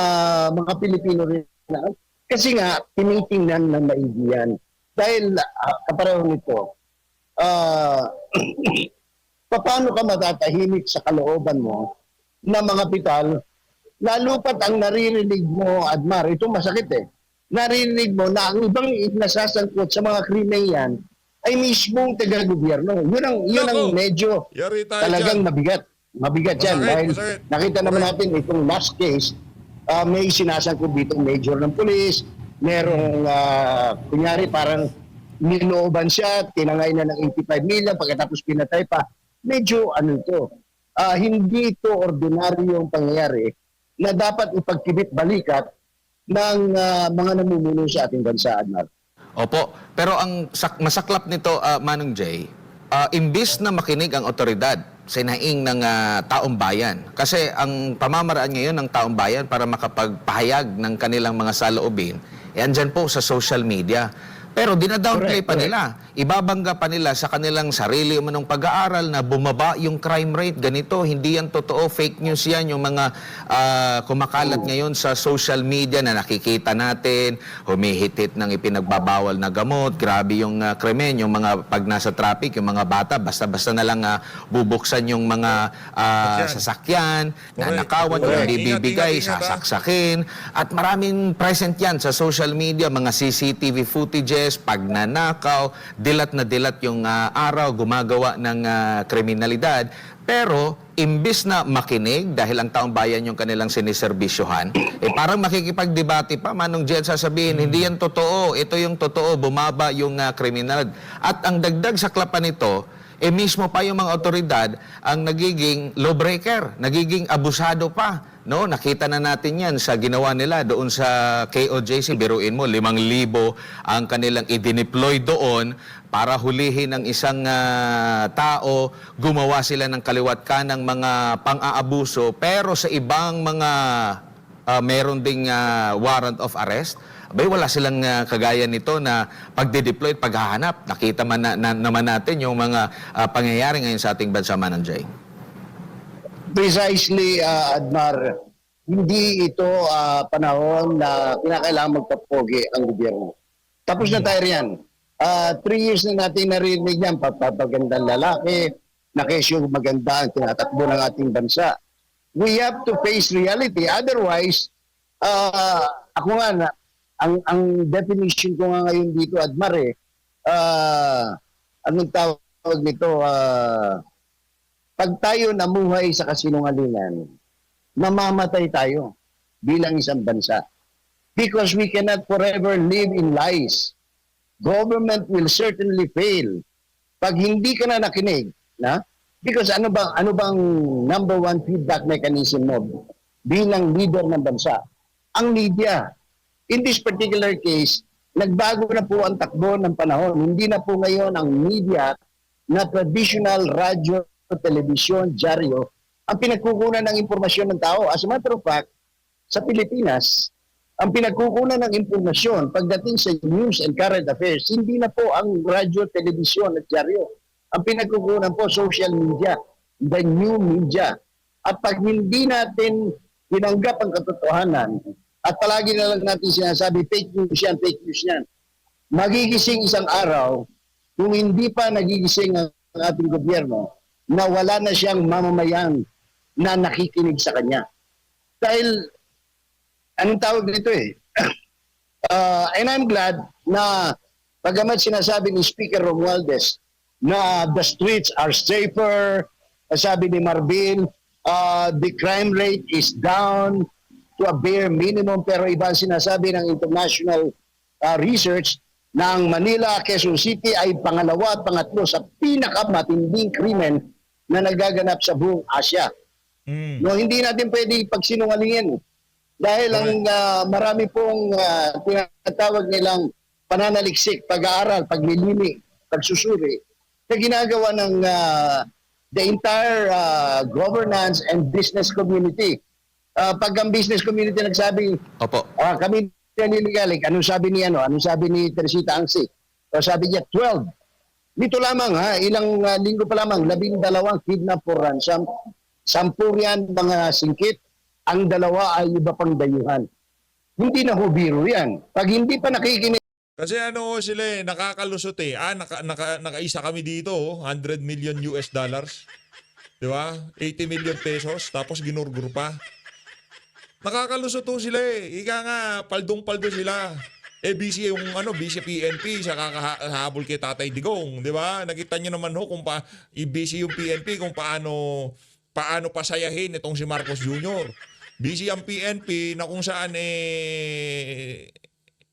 mga Pilipino rin na. Kasi nga, tinitingnan ng maigi yan. Dahil kapareho nito, paano ka matatahimik sa kalooban mo na mga kapital, lalo pat ang naririnig mo, Admar, ito masakit naririnig mo na ang ibang nasasangkot sa mga krimen yan ay mismong taga-gobyerno. Yun ang medyo talagang mabigat. Mabigat yan. Dahil nakita naman natin itong last case, may sinasangkot dito major ng pulis, merong kunyari parang nilooban siya, tinangay na ng 85 million, pagkatapos pinatay pa. Medyo hindi ito ordinaryong pangyayari na dapat ipagkibit balikat ng mga namumuno sa ating bansa, Admar. Opo, pero ang masaklap nito, Manong Jay, imbis na makinig ang otoridad sa hinaing ng taong bayan. Kasi ang pamamaraan ngayon ng taong bayan para makapagpahayag ng kanilang mga saloobin, andyan po sa social media. Pero dinadownplay Correct, pa nila. Ibabangga pa nila sa kanilang sarili umanong pag-aaral na bumaba yung crime rate. Ganito, hindi yan totoo. Fake news yan. Yung mga kumakalat ngayon sa social media na nakikita natin, humihit-hit ng ipinagbabawal na gamot. Grabe yung krimen. Yung mga pag nasa traffic, yung mga bata, basta-basta na lang bubuksan yung mga sasakyan, nanakawan, yung Correct. hindi bibigay, Ingat, sasaksakin. At maraming present yan sa social media, mga CCTV footages, pagnanakaw, dilat na dilat yung araw, gumagawa ng kriminalidad. Pero, imbis na makinig, dahil ang taong bayan yung kanilang siniserbisyohan, parang makikipagdebate pa, Manong Jed, sasabihin, hindi yan totoo, ito yung totoo, bumaba yung kriminalidad. At ang dagdag sa klapan nito, mismo pa yung mga otoridad ang nagiging lawbreaker, nagiging abusado pa. No, nakita na natin 'yan sa ginawa nila doon sa KOJC. Biruin mo, 5,000 ang kanilang i-deploy doon para hulihin ng isang tao. Gumawa sila ng kaliwat kanang mga pang-aabuso, pero sa ibang mga meron ding warrant of arrest. Abay, wala silang kagaya nito na pagde-deploy at paghahanap. Nakita man naman natin yung mga pangyayari ngayon sa ating bansa, Manang Jay. Precisely, Admar, hindi ito panahon na kinakailangan magpapogi ang gobyerno. Tapos na tayo riyan. 3 years na natin narinig yan, papagandang lalaki, na kesyo maganda ang tinatakbo ng ating bansa. We have to face reality. Otherwise, ako nga, ang definition ko nga ngayon dito, Admar, anong tawag nito, pag tayo namuhay sa kasinungalingan, mamamatay tayo bilang isang bansa. Because we cannot forever live in lies. Government will certainly fail. Pag hindi ka na nakinig, because ano bang number one feedback mechanism mo bilang leader ng bansa? Ang media. In this particular case, nagbago na po ang takbo ng panahon. Hindi na po ngayon ang media na traditional radyo, telebisyon, dyaryo, ang pinagkukunan ng impormasyon ng tao. As a matter of fact, sa Pilipinas, ang pinagkukunan ng impormasyon pagdating sa news and current affairs, hindi na po ang radyo, telebisyon at dyaryo. Ang pinagkukunan po social media, the new media. At pag hindi natin tinanggap ang katotohanan, at palagi na lang natin sinasabi, fake news yan, magigising isang araw, kung hindi pa nagigising ang ating gobyerno, na wala na siyang mamamayan na nakikinig sa kanya. Dahil, anong tawag nito and I'm glad na pagamat sinasabi ni Speaker Romualdez na the streets are safer, sabi ni Marvin, the crime rate is down to a bare minimum, pero iba ang sinasabi ng international research ng Manila, Quezon City ay pangalawa at pangatlo sa pinakamatinding krimen na nagaganap sa buong Asia. No, hindi natin pwede pagsinungalingin dahil ang marami pong tinatawag nilang pananaliksik, pag-aaral, paglilimi, pagsusuri na ginagawa ng the entire governance and business community. Pag ang business community nagsabi, Opo. kami naniligalig, anong sabi ni Teresita Angsi? O sabi niya, 12. Dito lamang ilang linggo pa lamang, 12 kidnap for ransom. 10 yan mga singkit, ang 2 ay iba pang dayuhan. Hindi na ho biro yan. Pag hindi pa nakikinig Kasi sila nakakalusot nakaisa kami dito, $100 million. Di ba? 80 million pesos, tapos ginurgur pa. Nakakalusot sila Ika nga, paldong-paldo sila. Busy yung busy PNP sa kakahabol kay Tatay Digong, di ba? Nakita niyo naman kung busy yung PNP kung paano pasayahin itong si Marcos Jr. Busy ang PNP na kung saan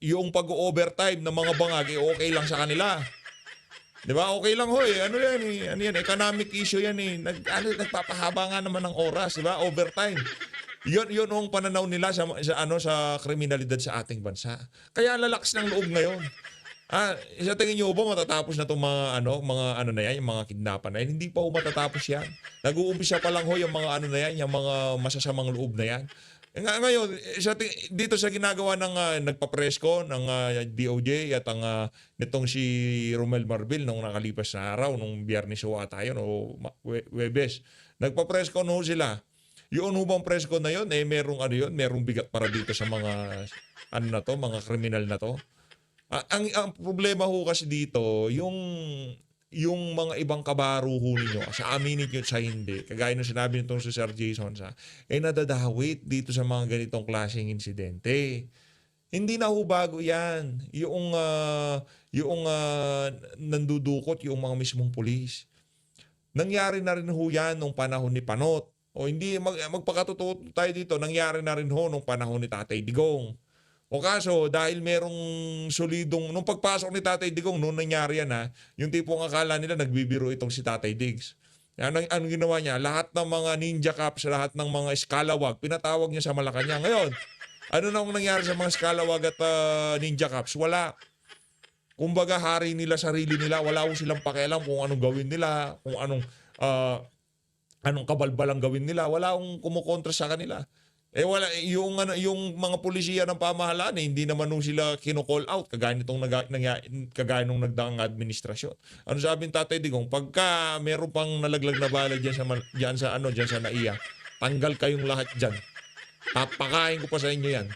yung pag-overtime ng mga bangag okay lang sa kanila. Di ba? Okay lang Ano yan economic issue yan nagpapahaba nga naman ng oras, di ba? Overtime. Yun ang pananaw nila sa kriminalidad sa ating bansa. Kaya lalakas ng loob ngayon. Sa tingin niyo ba matatapos na itong mga na yan, yung mga kidnapan na yan? Hindi pa matatapos yan. Nag-uumpisa pa lang yung mga na yan, yung mga masasamang loob na yan. Ngayon, dito sa ginagawa ng nagpa-presko ng DOJ at ang nitong si Romel Marbil nung nakalipas na araw, nung Biyernes o ata yun, o Webes, nagpa-presko no sila. Yung bang presko na yun, merong bigat para dito sa mga, mga kriminal na to. Ang problema ho kasi dito, yung mga ibang kabaro ho ninyo, sa aminin nyo sa hindi, kagaya ng sinabi nitong si Sir Jason nadadawit dito sa mga ganitong klaseng insidente. Hindi na ho bago yan. Yung nandudukot yung mga mismong pulis. Nangyari na rin ho yan nung panahon ni Panot. O hindi, magpakatotoo tayo dito, nangyari na rin ho nung panahon ni Tatay Digong. O kaso, dahil merong solidong, nung pagpasok ni Tatay Digong, nung nangyari yan yung tipong akala nila nagbibiro itong si Tatay Diggs. Ano ginawa niya? Lahat ng mga ninja cops, lahat ng mga eskalawag, pinatawag niya sa Malacanang. Ngayon, ano nang nangyari sa mga eskalawag at ninja cops? Wala. Kumbaga, hari nila, sarili nila, wala ko silang pakialam kung anong gawin nila, kung anong kabalbalang gawin nila, wala akong kumukontra sa kanila. Wala yung mga pulisiya ng pamahalaan hindi naman nung sila kino-call out kagaya nung nagdaang administrasyon. Ano sabi ng Tatay Digong, pagka meron pang nalaglag na bala diyan sa NAIA, tanggal kayong lahat diyan. Papakain ko pa sa inyo yan.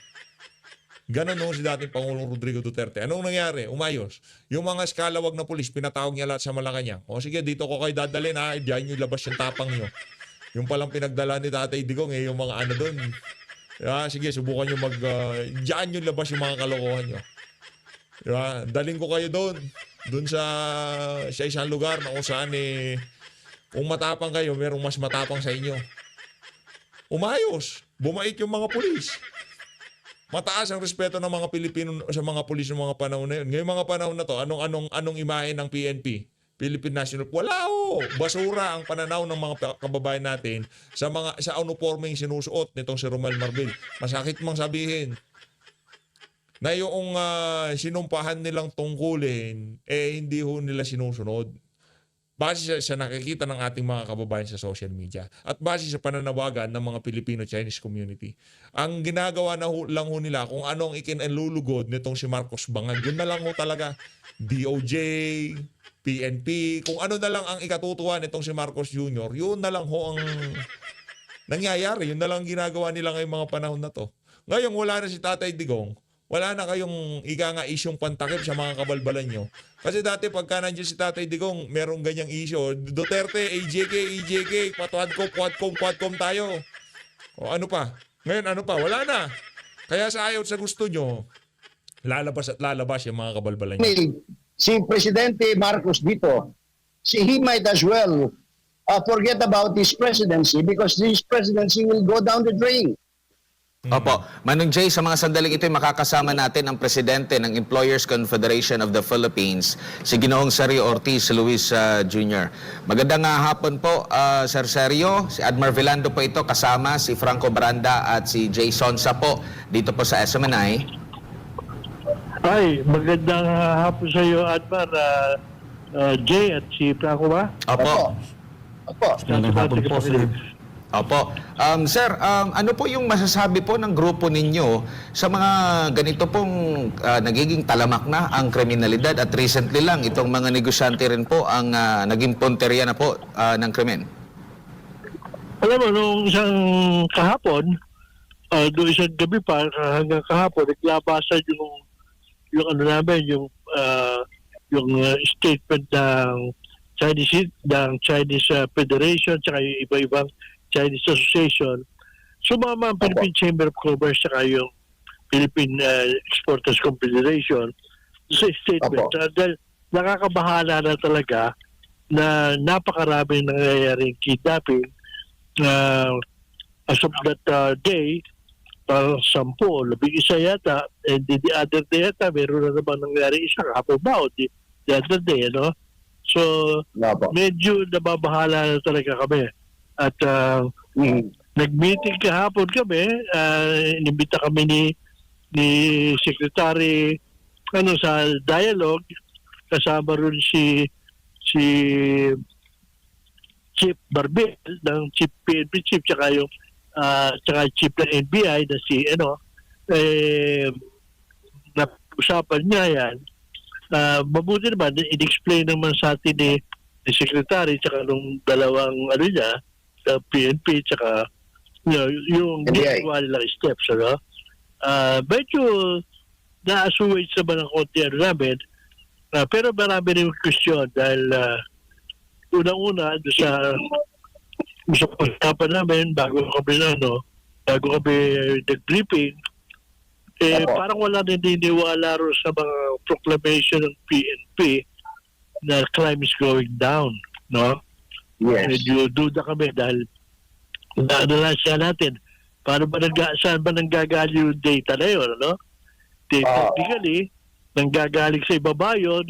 Ganon nung si dating Pangulong Rodrigo Duterte. Anong nangyari? Umayos. Yung mga eskalawag na pulis, pinatawag niya lahat sa Malacanang. O sige, dito ko kayo dadalhin diyan nyo labas yung tapang nyo. Yung palang pinagdala ni Tatay Digong yung mga doon. Sige, subukan nyo diyan nyo labas yung mga kalokohan nyo. Daling ko kayo doon. Doon sa isang lugar na kung saan kung matapang kayo, merong mas matapang sa inyo. Umayos. Bumait yung mga pulis. Mataas ang respeto ng mga Pilipino sa mga pulis ng mga panahon na yun. Ngayong mga panahon na to, anong imahe ng PNP? Philippine National, wala basura ang pananaw ng mga kababayan natin sa uniformeng sinusuot nitong si Romel Marbil. Masakit mang sabihin na yung sinumpahan nilang tungkulin hindi ho nila sinusunod. Base sa nakikita ng ating mga kababayan sa social media at base sa pananawagan ng mga Filipino-Chinese community. Ang ginagawa lang ho nila kung anong ikinalulugod nitong si Marcos Bangan, yun na lang ho talaga. DOJ, PNP, kung ano na lang ang ikatutuwa nitong si Marcos Jr., yun na lang ho ang nangyayari. Yun na lang ginagawa nila ngayong mga panahon na to. Ngayon, wala na si Tatay Digong. Wala na kayong isyong pantakip sa mga kabalbalan nyo. Kasi dati pagka nandiyan si Tatay Digong, merong ganyang issue. Duterte, EJK, Quadcom tayo. O ano pa? Ngayon ano pa? Wala na. Kaya sa ayaw sa gusto nyo, lalabas at lalabas yung mga kabalbalan nyo. Si Presidente Marcos dito, he might as well forget about his presidency because this presidency will go down the drain. Opo. Manong Jay, sa mga sandaling ito makakasama natin ang presidente ng Employers Confederation of the Philippines, si Ginoong Sergio Ortiz Luis Jr. Magandang hapon po, Sir Sergio. Si Admar Vilando po ito, kasama si Franco Baranda at si Jay Sonsa po dito po sa SMNI. Ay, magandang hapon sa iyo, Admar, Jay at si Franco ba? Opo. Magandang hapon po, sir. Opo. Sir, ano po yung masasabi po ng grupo ninyo sa mga ganito pong nagiging talamak na ang kriminalidad at recently lang itong mga negosyante rin po ang naging punteriya na po ng krimen? Alam mo, nung isang kahapon, doon isang gabi pa hanggang kahapon, naglabasan yung ano namin, yung statement ng Chinese Federation tsaka yung iba-ibang Chinese Association. Sumama ang Philippine Chamber of Commerce tsaka yung Philippine Exporters Confederation sa statement. Dahil nakakabahala na talaga na napakaraming nangyayaring kidnapping as of that day, parang 10 o 11 yata, and the other day yata meron na naman nangyari isang hapon ba o the other day, ano? So, medyo nababahala na talaga kami. At nag-meeting kahapon kami, inimbita kami ni Secretary sa dialogue, kasama rin si Chief Barbil ng Chief PNP Chief, tsaka yung tsaka chief ng NBI na si napag-usapan niya yan. Mabuti naman, in-explain naman sa atin ni Secretary tsaka nung dalawang niya, PNP tsaka yung NBI. ginawa nilang steps. Medyo na-assuage naman ang konti namin. Pero marami rin question dahil unang-una sa pag-usapan namin bago kami nag-briefing, parang wala naniniwala rin sa mga proclamation ng PNP na crime is going down, no? Yes. Medyo duda kami dahil na-analyze natin saan ba nanggagaling yung data na yun, no? Technically, nanggagaling sa ibaba yun,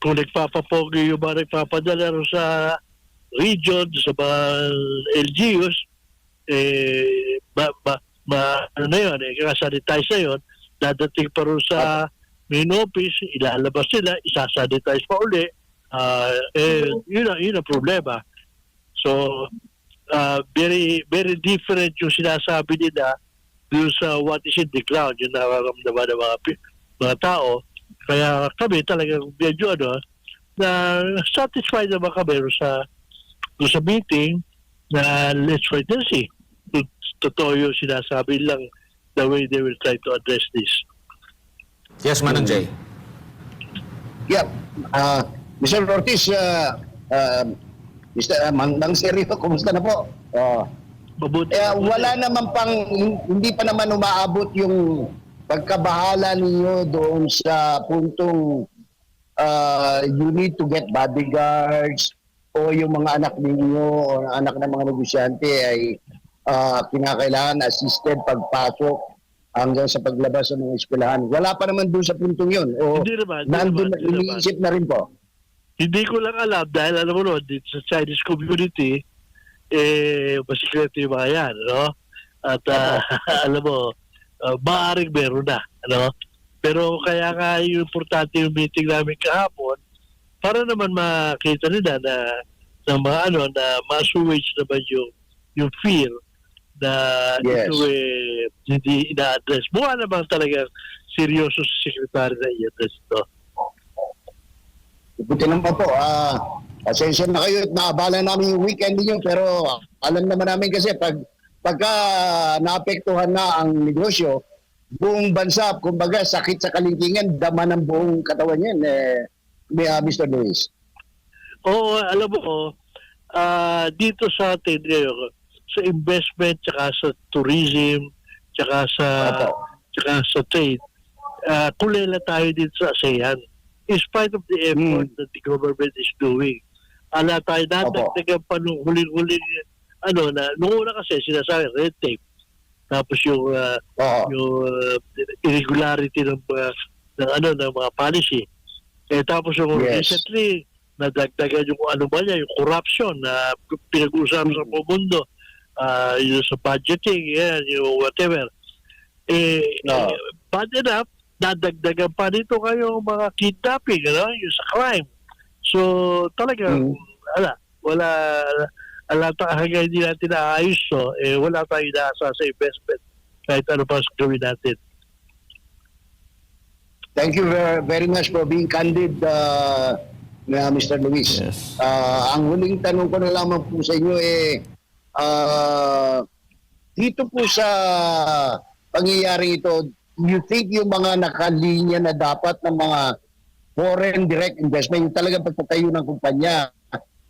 kung nagpapapogi yung mga nagpapadala rin sa region, sa mga LGUs, kasanitize na yun, dadating pa rin sa main office, ilalabas sila, isasanitize pa uli, yun ang problema. So, very very different yung sinasabi nila doon sa what is in the ground, yung nararamdaman ng mga tao. Kaya kami talagang medyo na satisfied naman kami sa meeting na let's wait and see. Totoo yung sinasabi lang the way they will try to address this. Yes, Manong Jay. Yeah. Mr. Ortiz, Mang Seryo, kumusta na po? Mabuti. Wala naman hindi pa naman umaabot yung pagkabahala ninyo doon sa puntong you need to get bodyguards o yung mga anak ninyo o anak ng mga negosyante ay kinakailangan assisted pagpasok hanggang sa paglabas ng mga eskwelahan. Wala pa naman doon sa puntong yun. O Hindi naman. iniisip na rin po. Hindi ko lang alam dahil alam mo no, dito sa Chinese community, masikreto yung mga yan, no? At alam mo, maaaring meron na, ano? Pero kaya nga yung importante yung meeting namin kahapon para naman makita nila na ma-assuage naman yung fear na Yes. ito hindi ina-address. Mukha naman talagang seryoso sa secretary na i-address ito. Buti naman po. Pasensya na kayo at naabala namin yung weekend niyo pero alam naman namin kasi pagka naapektuhan na ang negosyo, buong bansa, kumbaga sakit sa kalingkingan, dama ng buong katawan yan, Mr. Luis. Oo, alam mo, dito sa atin, sa investment, tsaka sa tourism, tsaka sa trade, kulela tayo dito sa ASEAN. In spite of the effort that the government is doing. Ala tayo nadagdagan pa nung huling-huling, nung una kasi sinasabi, red tape. Tapos yung irregularity ng mga policy. Tapos yung recently, nadagdagan yung yung corruption na pinag-uusapan sa buong mundo. Yung sa budgeting, yung whatever. Bad enough, nadagdagan pa dito kayong mga kidnapping, yung sa crime. So, talagang, wala hanggang hindi natin naayos wala tayong inaasa sa investment kahit ano pa gawin natin. Thank you very much for being candid, Mr. Luis. Yes. Ang huling tanong ko na lamang po sa inyo dito po sa pangyayari ito, you think yung mga nakalinya na dapat ng mga foreign direct investment, yung talagang pagtatayo ng kumpanya,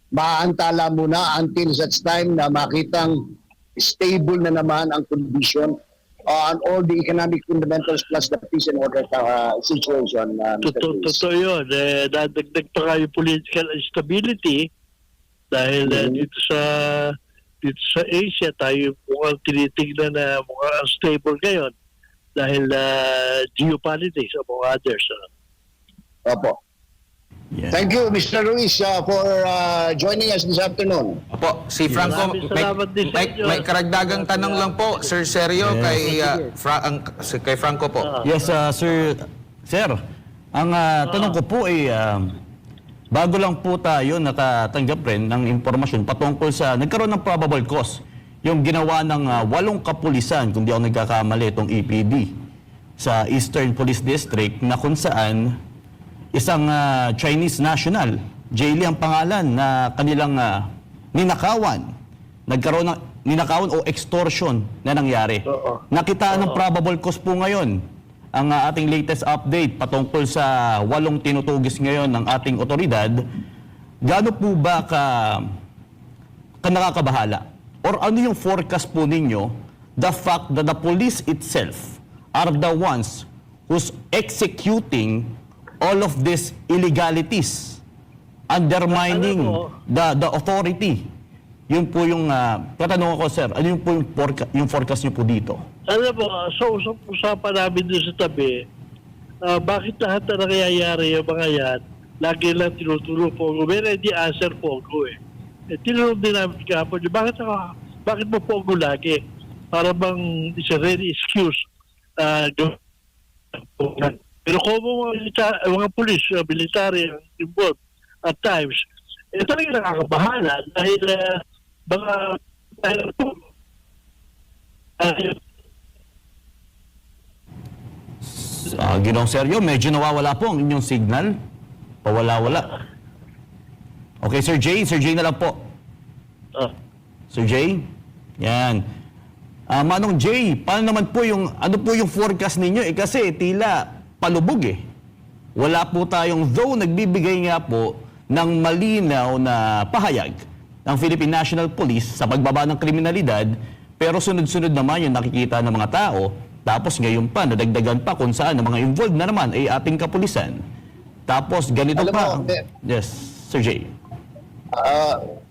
maaantala muna until such time na makitang stable na naman ang condition on all the economic fundamentals plus the peace and order situation. Totoo yun. Dadagdag pa kayo political instability dahil dito sa Asia tayo mukhang tinitignan na mukhang unstable ngayon dahil geopolitics among others. Opo. Yeah. Thank you, Mr. Luis, for joining us this afternoon. Opo, si Franco, Maraming salamat din sa inyo. may karagdagang tanong lang po, Sir Sergio, kay Franco po. Yes, Sir. Ang tanong ko po ay bago lang po tayo nakatanggap rin ng impormasyon patungkol sa nagkaroon ng probable cause yung ginawa ng 8 kapulisan, kung di ako nagkakamali, itong EPD sa Eastern Police District, na kung saan isang Chinese national, Jay Lee ang pangalan, na kanilang ninakawan. Nagkaroon ng ninakawan o extortion na nangyari. Nakitaan ng probable cause po ngayon ang ating latest update patungkol sa 8 tinutugis ngayon ng ating otoridad. Gaano po ba ka nakakabahala? Or ano yung forecast po ninyo, the fact that the police itself are the ones who's executing all of these illegalities, undermining the authority? Yun po yung tatanong ko, sir, ano yung po yung forecast nyo po dito? Alam mo, so usapan namin doon sa tabi, bakit lahat na nangyayari yung mga yan, lagi lang tinuturo Pogo. Pero hindi answer Pogo eh. Tinanong din namin kahapon, bakit mo Pogo lagi? Para bang it's a ready excuse. Pero kung mga pulis, military involved at times, talaga nakakabahala dahil Ginoong Sergio, medyo nawawala po ang inyong signal. Pawala-wala. Okay, Sir Jay na lang po. Sir Jay? Yan. Manong Jay, paano naman po ano po yung forecast ninyo? Kasi tila palubog eh. Wala po tayong, though nagbibigay nga po ng malinaw na pahayag ng Philippine National Police sa pagbaba ng kriminalidad, pero sunod-sunod naman yung nakikita ng mga tao, tapos ngayon pa, nadagdagan pa kung saan ang mga involved na naman ay ating kapulisan. Tapos ganito Alam pa. mo, Yes, Sir Jay.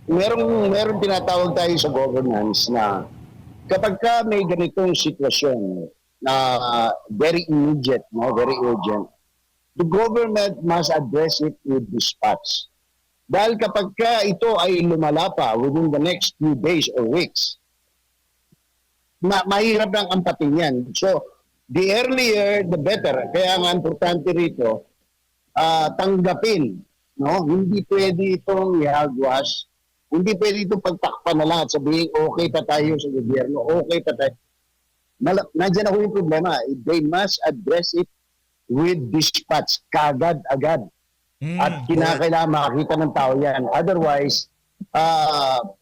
Merong tinatawag tayo sa governance na kapag ka may ganitong sitwasyon na very immediate, very urgent, the government must address it with dispatch. Dahil kapag ka ito ay lumala pa within the next few days or weeks, mahirap ng ampatin yan. So, the earlier, the better. Kaya nga importante rito, tanggapin. No? Hindi pwede itong ihagwas. Hindi pwede itong pagtakpan na lang at sabihin, okay pa tayo sa gobyerno, okay pa tayo. Nandiyan ako yung problema. They must address it with dispatch, kagad-agad. At kinakailangan makakita ng tao yan. Otherwise,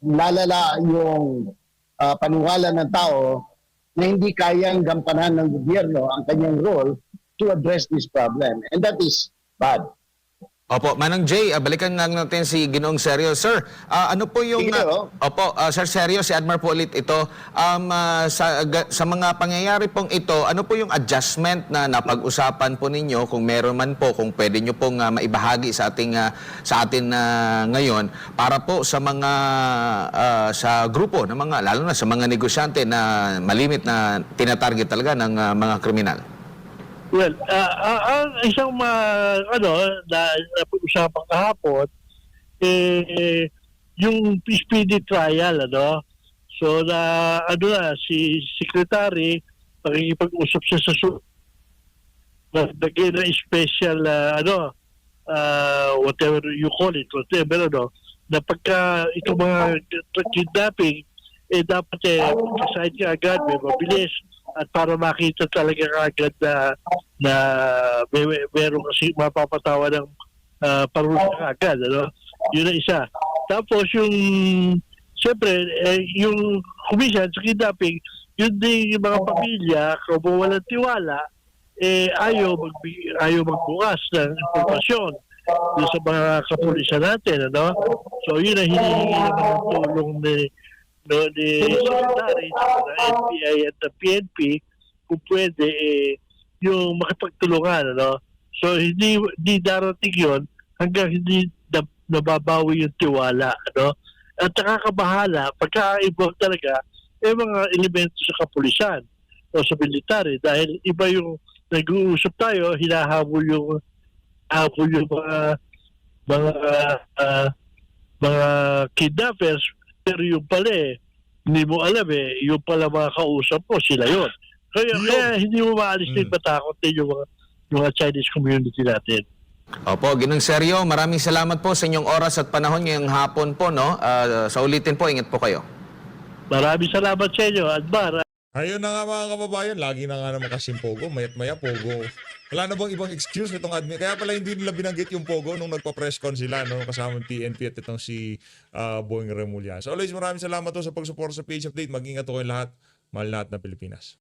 lalala yung paniwala ng tao na hindi kayang gampanan ng gobyerno ang kanyang role to address this problem. And that is bad. Opo, Manang Jay, balikan lang natin si Ginoong Sergio. Sir, ano po yung... Sige, Opo, Sir Sergio, si Admar po ulit ito. Sa mga pangyayari pong ito, ano po yung adjustment na napag-usapan po ninyo, kung meron man po, kung pwede nyo pong maibahagi sa atin ngayon, para po sa mga sa grupo, ng mga, lalo na sa mga negosyante na malimit na tinatarget talaga ng mga kriminal? Well, ang isang na pag-usapan kahapon, yung speedy trial, So, si Secretary, pakikipag-usap siya sa naging na special, whatever you call it, whatever, na pagka itong mga kidnapping, dapat decide ka agad, may mabilis, at para makita talaga agad na meron kasi mapapatawa ng parusa agad, Yun ang isa. Tapos siyempre, yung kumisan sa kidnapping, yun din yung mga pamilya, kung walang tiwala, ayaw magbukas ng informasyon doon sa mga kapulisan natin, So yun ang hinihingi naman ng tulong ni Secretary ng NBI at ng PNP kung pwede yung makipagtulungan, So hindi darating yun hanggang hindi nababawi yung tiwala, At nakakabahala pagka-involve talaga mga elemento sa kapulisan o sa military dahil iba yung nag-uusap tayo, hinahabol yung mga kidnappers. Pero yung pala hindi mo alam yung pala mga kausap mo, sila yun. Kaya hindi mo maalis din matakot din yung mga Chinese community natin. Opo, Ginoong Sergio, maraming salamat po sa inyong oras at panahon ngayong hapon po, Sa ulitin po, ingat po kayo. Maraming salamat sa inyo, Admar. Ayun na nga mga kababayan, lagi na nga naman kasing Pogo, mayat maya Pogo. Wala na bang ibang excuse itong admin? Kaya pala hindi nila binanggit yung Pogo nung nagpa-press con sila, no? Kasama ng PNP at itong si Boying Remulla. So always maraming salamat to sa pag-support sa Page Update. Mag-ingat po kayong lahat. Mahal lahat ng Pilipinas.